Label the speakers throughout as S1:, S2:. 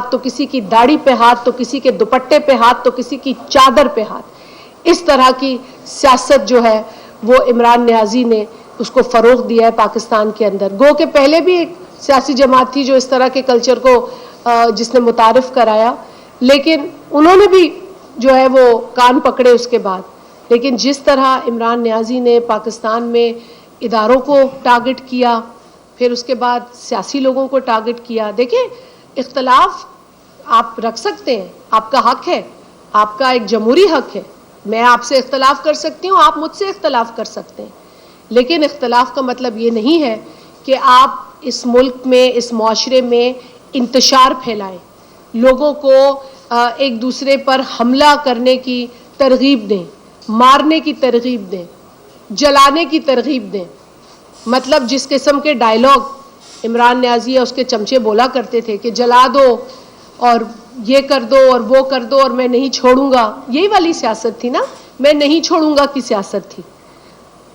S1: ہاتھ تو کسی کی داڑھی پہ ہاتھ تو کسی کے دوپٹے پہ ہاتھ تو کسی کی چادر پہ ہاتھ. اس طرح کی سیاست جو ہے وہ عمران نیازی نے اس کو فروغ دیا ہے پاکستان کے اندر. گو کہ پہلے بھی ایک سیاسی جماعت تھی جو اس طرح کے کلچر کو جس نے متعارف کرایا, لیکن انہوں نے بھی جو ہے وہ کان پکڑے اس کے بعد. لیکن جس طرح عمران نیازی نے پاکستان میں اداروں کو ٹارگٹ کیا, پھر اس کے بعد سیاسی لوگوں کو ٹارگٹ کیا. دیکھیں, اختلاف آپ رکھ سکتے ہیں, آپ کا حق ہے, آپ کا ایک جمہوری حق ہے. میں آپ سے اختلاف کر سکتی ہوں, آپ مجھ سے اختلاف کر سکتے ہیں, لیکن اختلاف کا مطلب یہ نہیں ہے کہ آپ اس ملک میں, اس معاشرے میں انتشار پھیلائیں, لوگوں کو ایک دوسرے پر حملہ کرنے کی ترغیب دیں, مارنے کی ترغیب دیں, جلانے کی ترغیب دیں. مطلب جس قسم کے ڈائلاگ عمران نیازی یا اس کے چمچے بولا کرتے تھے کہ جلا دو اور یہ کر دو اور وہ کر دو اور میں نہیں چھوڑوں گا, یہی والی سیاست تھی نا, میں نہیں چھوڑوں گا کی سیاست تھی.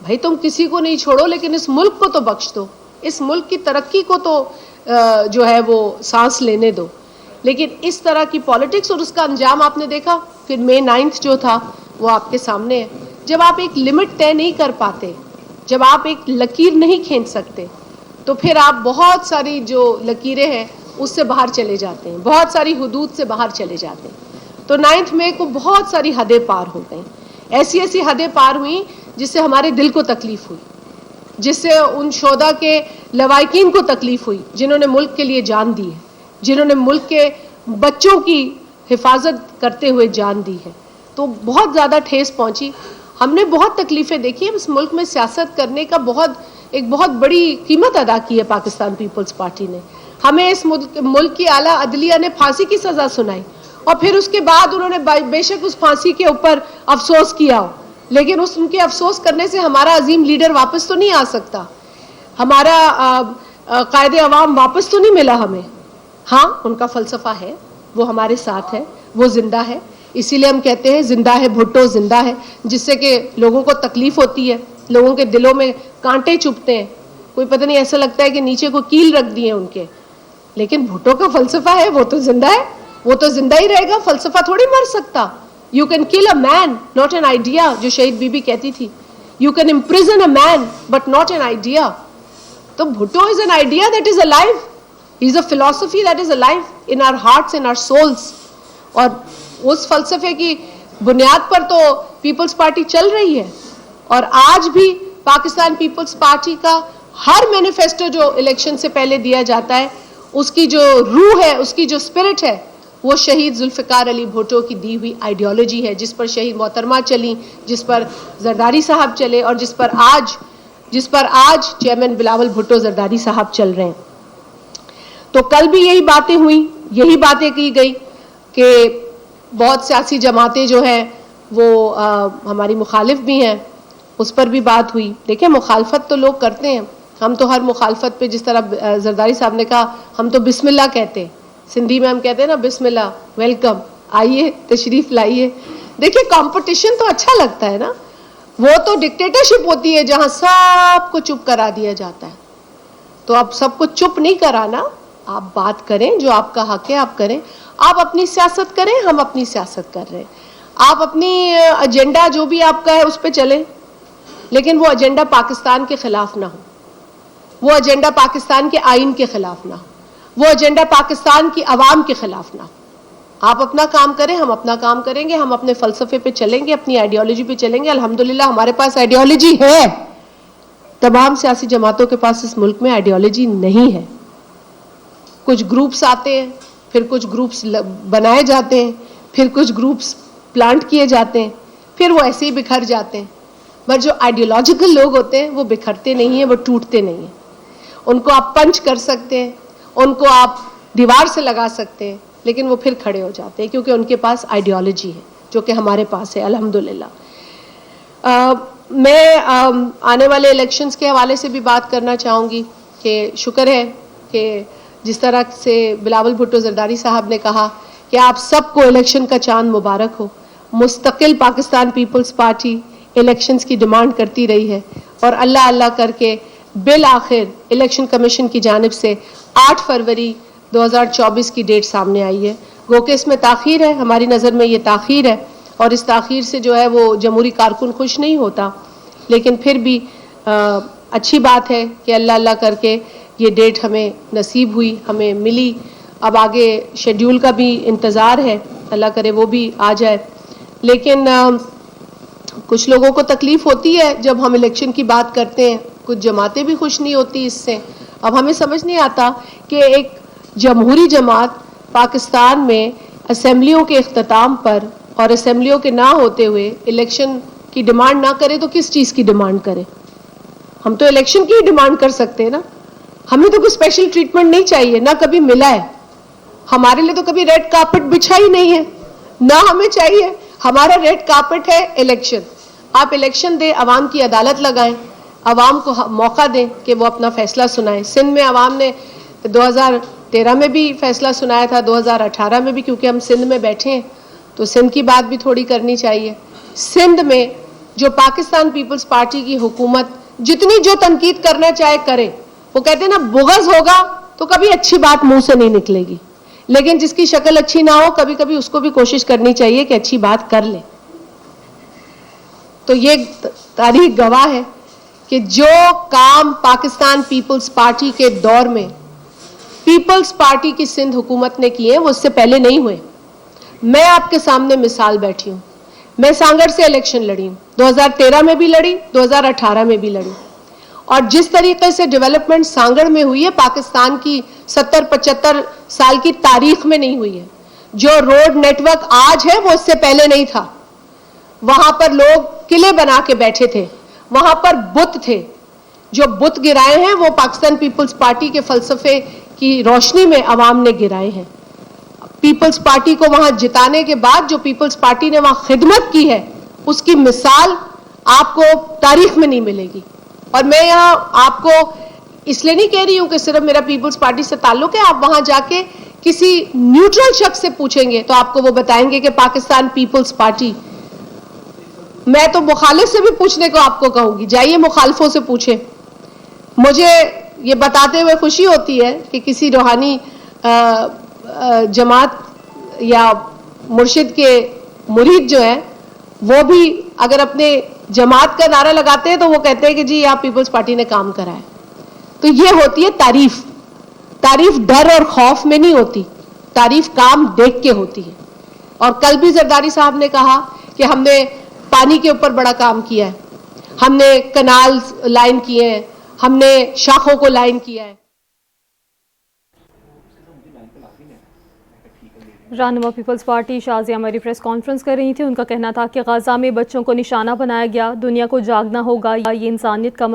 S1: بھائی تم کسی کو نہیں چھوڑو لیکن اس ملک کو تو بخش دو, اس ملک کی ترقی کو تو جو ہے وہ سانس لینے دو. لیکن اس طرح کی پالیٹکس, اور اس کا انجام آپ نے دیکھا. پھر مئی 9 جو تھا وہ آپ کے سامنے ہے. جب آپ ایک لمٹ طے نہیں کر پاتے, جب آپ ایک لکیر نہیں کھینچ سکتے, تو پھر آپ بہت ساری جو لکیریں ہیں اس سے باہر چلے جاتے ہیں, بہت ساری حدود سے باہر چلے جاتے ہیں. تو 9 مئی کو بہت ساری حدیں پار ہو گئیں, ایسی ایسی حدیں پار ہوئیں جس سے ہمارے دل کو تکلیف ہوئی, جس سے ان شہداء کے لواحقین کو تکلیف ہوئی جنہوں نے ملک کے لیے جان دی ہے, جنہوں نے ملک کے بچوں کی حفاظت کرتے ہوئے جان دی ہے. تو بہت زیادہ ٹھیس پہنچی. ہم نے بہت تکلیفیں دیکھی ہیں. اس ملک میں سیاست کرنے کا ایک بہت بڑی قیمت ادا کی ہے پاکستان پیپلز پارٹی نے. ہمیں اس ملک کی اعلیٰ عدلیہ نے پھانسی کی سزا سنائی, اور پھر اس کے بعد انہوں نے بے شک اس پھانسی کے اوپر افسوس کیا ہو, لیکن ان کے افسوس کرنے سے ہمارا عظیم لیڈر واپس تو نہیں آ سکتا, ہمارا قائد عوام واپس تو نہیں ملا ہمیں. ہاں, ان کا فلسفہ ہے, وہ ہمارے ساتھ ہے, وہ زندہ ہے. اسی لیے ہم کہتے ہیں زندہ ہے بھٹو, زندہ ہے, جس سے کہ لوگوں کو تکلیف ہوتی ہے, لوگوں کے دلوں میں کانٹے چبھتے ہیں, کوئی پتہ نہیں ایسا لگتا ہے کہ نیچے کو کیل رکھ دی ہے ان کے. لیکن بھٹو کا فلسفہ ہے, وہ تو زندہ ہے, وہ تو زندہ ہی رہے گا, فلسفہ تھوڑی مر سکتا. You can kill a man, not an idea, جو شہید بی بی کہتی تھی. You can imprison a man, but not an idea. تو Bhutto is an idea that is alive. He is a philosophy that is alive in our hearts, in our souls. اور اس فلسفے کی بنیاد پر تو پیپلز پارٹی چل رہی ہے. اور آج بھی پاکستان پیپلز پارٹی کا ہر مینیفیسٹو جو الیکشن سے پہلے دیا جاتا ہے, اس کی جو روح ہے, اس کی جو اسپرٹ ہے, وہ شہید ذوالفقار علی بھٹو کی دی ہوئی آئیڈیالوجی ہے, جس پر شہید محترمہ چلی, جس پر زرداری صاحب چلے, اور جس پر آج چیئرمین بلاول بھٹو زرداری صاحب چل رہے ہیں. تو کل بھی یہی باتیں ہوئیں, یہی باتیں کی گئی کہ بہت سیاسی جماعتیں جو ہیں وہ ہماری مخالف بھی ہیں, اس پر بھی بات ہوئی. دیکھیں, مخالفت تو لوگ کرتے ہیں, ہم تو ہر مخالفت پہ, جس طرح زرداری صاحب نے کہا, ہم تو بسم اللہ کہتے ہیں. سندھی میں ہم کہتے ہیں نا, بسم اللہ, ویلکم, آئیے, تشریف لائیے. دیکھیں, کمپٹیشن تو اچھا لگتا ہے نا, وہ تو ڈکٹیٹرشپ ہوتی ہے جہاں سب کو چپ کرا دیا جاتا ہے. تو اب سب کو چپ نہیں کرانا, آپ بات کریں, جو آپ کا حق ہے آپ کریں. آپ اپنی سیاست کریں, ہم اپنی سیاست کر رہے ہیں. آپ اپنی ایجنڈا جو بھی آپ کا ہے اس پہ چلیں, لیکن وہ ایجنڈا پاکستان کے خلاف نہ ہو, وہ ایجنڈا پاکستان کے آئین کے خلاف نہ ہو, وہ ایجنڈا پاکستان کی عوام کے خلاف نہ ہو. آپ اپنا کام کریں, ہم اپنا کام کریں گے, ہم اپنے فلسفے پہ چلیں گے, اپنی آئیڈیالوجی پہ چلیں گے. الحمدللہ ہمارے پاس آئیڈیالوجی ہے. تمام سیاسی جماعتوں کے پاس اس ملک میں آئیڈیالوجی نہیں ہے. کچھ گروپس آتے ہیں, پھر کچھ گروپس بنائے جاتے ہیں, پھر کچھ گروپس پلانٹ کیے جاتے ہیں, پھر وہ ایسے ہی بکھر جاتے ہیں. پر جو آئیڈیالوجیکل لوگ ہوتے ہیں وہ بکھرتے نہیں ہیں, وہ ٹوٹتے نہیں ہیں. ان کو آپ پنچ کر سکتے ہیں, ان کو آپ دیوار سے لگا سکتے ہیں, لیکن وہ پھر کھڑے ہو جاتے ہیں, کیونکہ ان کے پاس آئیڈیالوجی ہے, جو کہ ہمارے پاس ہے الحمدللہ. میں آنے والے الیکشنز کے حوالے سے بھی بات کرنا چاہوں گی کہ شکر ہے کہ جس طرح سے بلاول بھٹو زرداری صاحب نے کہا کہ آپ سب کو الیکشن کا چاند مبارک ہو. مستقل پاکستان پیپلز پارٹی الیکشنز کی ڈیمانڈ کرتی رہی ہے, اور اللہ اللہ کر کے بالآخر الیکشن کمیشن کی جانب سے 8 فروری 2024 کی ڈیٹ سامنے آئی ہے. گو کہ اس میں تاخیر ہے, ہماری نظر میں یہ تاخیر ہے, اور اس تاخیر سے جو ہے وہ جمہوری کارکن خوش نہیں ہوتا, لیکن پھر بھی اچھی بات ہے کہ اللہ اللہ کر کے یہ ڈیٹ ہمیں نصیب ہوئی, ہمیں ملی. اب آگے شیڈیول کا بھی انتظار ہے, اللہ کرے وہ بھی آ جائے. لیکن کچھ لوگوں کو تکلیف ہوتی ہے جب ہم الیکشن کی بات کرتے ہیں, کچھ جماعتیں بھی خوش نہیں ہوتی اس سے. اب ہمیں سمجھ نہیں آتا کہ ایک جمہوری جماعت پاکستان میں اسمبلیوں کے اختتام پر اور اسمبلیوں کے نہ ہوتے ہوئے الیکشن کی ڈیمانڈ نہ کرے تو کس چیز کی ڈیمانڈ کرے؟ ہم تو الیکشن کی ہی ڈیمانڈ کر سکتے ہیں نا. ہمیں تو کوئی اسپیشل ٹریٹمنٹ نہیں چاہیے, نہ کبھی ملا ہے. ہمارے لیے تو کبھی ریڈ کارپٹ بچھا ہی نہیں ہے, نہ ہمیں چاہیے. ہمارا ریڈ کارپٹ ہے الیکشن. آپ الیکشن دیں, عوام کی عدالت لگائیں, عوام کو موقع دیں کہ وہ اپنا فیصلہ سنائیں. سندھ میں عوام نے 2013 میں بھی فیصلہ سنایا تھا, 2018 میں بھی, کیونکہ ہم سندھ میں بیٹھے ہیں تو سندھ کی بات بھی تھوڑی کرنی چاہیے. سندھ میں جو پاکستان پیپلز پارٹی کی حکومت جتنی جو تنقید کرنا چاہے کرے, وہ کہتے ہیں نا بغض ہوگا تو کبھی اچھی بات منہ سے نہیں نکلے گی, لیکن جس کی شکل اچھی نہ ہو کبھی کبھی اس کو بھی کوشش کرنی چاہیے کہ اچھی بات کر لے. تو یہ تاریخ گواہ ہے کہ جو کام پاکستان پیپلز پارٹی کے دور میں پیپلز پارٹی کی سندھ حکومت نے کیے وہ اس سے پہلے نہیں ہوئے. میں آپ کے سامنے مثال بیٹھی ہوں, میں سانگڑ سے الیکشن لڑی ہوں, 2013 میں بھی لڑی, 2018 میں بھی لڑی, اور جس طریقے سے ڈیولپمنٹ سانگڑ میں ہوئی ہے پاکستان کی 70-75 سال کی تاریخ میں نہیں ہوئی ہے. جو روڈ نیٹ ورک آج ہے وہ اس سے پہلے نہیں تھا. وہاں پر لوگ قلعے بنا کے بیٹھے تھے, وہاں پر بت تھے. جو بت گرائے ہیں وہ پاکستان پیپلز پارٹی کے فلسفے کی روشنی میں عوام نے گرائے ہیں. پیپلز پارٹی کو وہاں جتانے کے بعد جو پیپلز پارٹی نے وہاں خدمت کی ہے اس کی مثال آپ کو تاریخ میں نہیں ملے گی. اور میں یہاں آپ کو اس لیے نہیں کہہ رہی ہوں کہ صرف میرا پیپلز پارٹی سے تعلق ہے. آپ وہاں جا کے کسی نیوٹرل شخص سے پوچھیں گے تو آپ کو وہ بتائیں گے کہ پاکستان پیپلز پارٹی, میں تو مخالف سے بھی پوچھنے کو آپ کو کہوں گی, جائیے مخالفوں سے پوچھیں. مجھے یہ بتاتے ہوئے خوشی ہوتی ہے کہ کسی روحانی جماعت یا مرشد کے مرید جو ہیں وہ بھی اگر اپنے جماعت کا نعرہ لگاتے ہیں تو وہ کہتے ہیں کہ جی آپ پیپلز پارٹی نے کام کرا ہے. تو یہ ہوتی ہے تعریف. تعریف ڈر اور خوف میں نہیں ہوتی, تعریف کام دیکھ کے ہوتی ہے. اور کل بھی زرداری صاحب نے کہا کہ ہم نے پانی کے اوپر بڑا کام کیا ہے, ہم نے کنال لائن کیے ہیں, ہم نے شاخوں کو لائن کیا ہے.
S2: رہنما پیپلز پارٹی شازیہ میری پریس کانفرنس کر رہی تھی. ان کا کہنا تھا کہ غزہ میں بچوں کو نشانہ بنایا گیا, دنیا کو جاگنا ہوگا, یہ انسانیت کا